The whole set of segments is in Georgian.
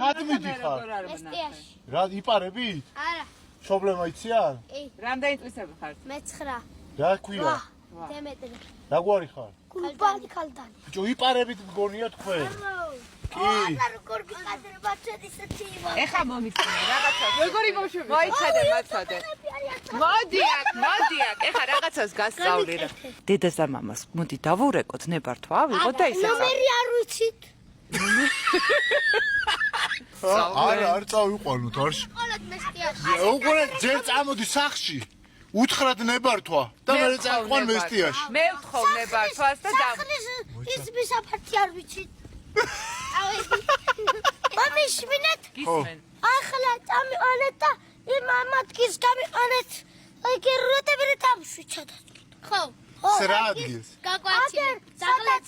სად მიდიხარ? მესტიაში. რა იპარები? არა. შობლემა იციან? რამდენი წლისები ხართ? მე9. რა ქვია? დემეტრი. რა გვარი ხარ? კულბანი ქალდანი. ბიჭო იპარებით მგონია თქვენ. კი. არა როგორ გიკადრება ისეთი იმა. ეხა მომისმინე რაღაცა. როგორი ბავშვები? მოიცადე, მაცადე. მოდი აქ, ეხა რაღაცას გასწავლი რა. დედას და მამას მოდი დავურეკოთ, ნებართვა, ვიღოთ და ისე. ნომერი არ ვიცით. არ წავიყვანოთ, არ ყოლად მესტიაში. უყურე ჯერ წამოდი სახში. უთხრათ ნებართვა და მე წაიყვან მესტიაში. მე ვთხოვ ნებართვას და ის მისაფართი არ ვიცით. მომიშმინეთ. გისმენ. ახლა წამიყანეთ და იმ ამათგის გამიყანეთ. ეგერუეთები დამშვიჩად. ხო. რა ადგილს? გაგვაცილეთ.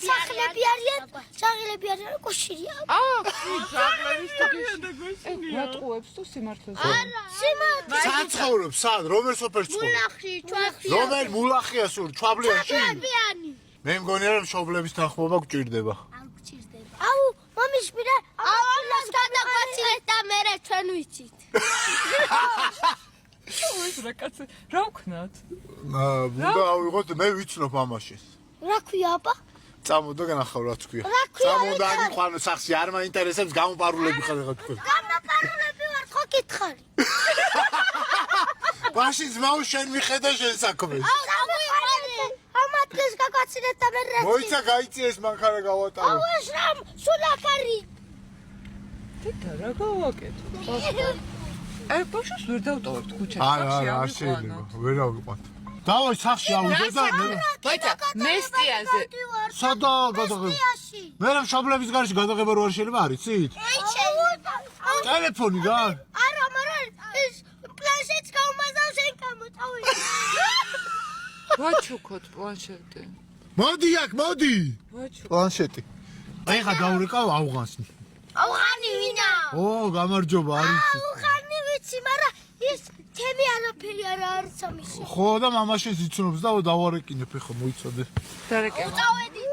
სახლები არიან. სახლები არიან კოშირია. ჯაგლების თქი. ვატყუებს თუ სიმართლეს. სიმართლე. სად ცხოვრობს? სად? რომელ სოფელში ცხოვრობს? მულახი, ჩვახი. რომელ მულახია სულ? ჩვაბლიაში? ჩვაბლიანი. მე მგონია რომ შობლების თანხმობა გჭირდება. არ გჭირდება. აუ, მომიშმინე. აუას გადაგვაცილეთ და მე ჩვენ ვიცით. რა კაცი, რა ვქნათ? უნდა ავიღოთ, მე ვიცნობ მამაშის. რა ქვია აბა? წამოდა განახავ რაც ქვია. რა ქვია? წამოდა აგიყვან სახში არ მაინტერესებს გამოპარულები ხარ ხა თქვენ. გამოპარულები ვარ ხო გითხარი. მაშინ ძმაო შენ მიხედა შენ საქმეს. ამათგეს გაგვაცილეთ და მე მოიცა გაიწიეს მანქანა გავატარო. აუ ეს რამ სულაკარი. დედა რა გავაკეთო? აი ბოშოს ვერ დავტოვებთ ქუჩაში. არ შეიძლება. ვერ ავიყვანთ. დავაი სახში ავიდე და მოიცა მესტიაზე. სადა გადაღება. მე რა შობლების გარშე გადაღება რო არ შეიძლება არიცით? ტელეფონი რა? არა, მაგრამ ეს პლანშეტს გამომაზავ შენ გამოწავი. ვაჩუქოთ პლანშეტი. მოდი აქ, მოდი. ვაჩუქ. პლანშეტი. ეხა დაურეკავ ავღანსნი. ავღანი ვინა? ო, გამარჯობა, არიცით. ავღანი ვიცი, მაგრამ ის თემი არაფერი არა არის ამისი. ხო და მამაშენს იცნობს და დავარეკინებ ეხა მოიცადე. დარეკება. წავედი.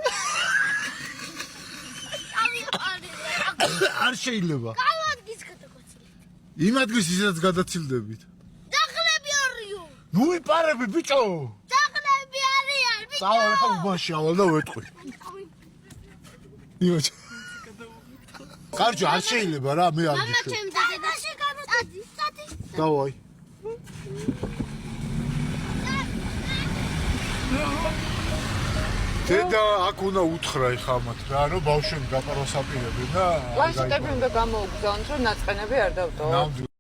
არ შეიძლება. კალადგის გადაგვაცილეთ. იმ ადგილს ისაც გადაცილდებით. დაღლები არიო. ნუ იპარები ბიჭო. დაღლები არიან. წავალ ეხა უბანში ავალ და ვეტყვი. იოჩ. კარჯო არ შეიძლება რა მე არ მამა გიშვი. ჩემ დედაში გამოწადი. დავაი. დედა აქ უნდა უთხრა ეხა ამათ რა რომ ბავშვები გაპაროსაპირებენ და პლანშეტები უნდა გამოუგზავნოთ რომ ნაწყენები არ დავტოვოთ.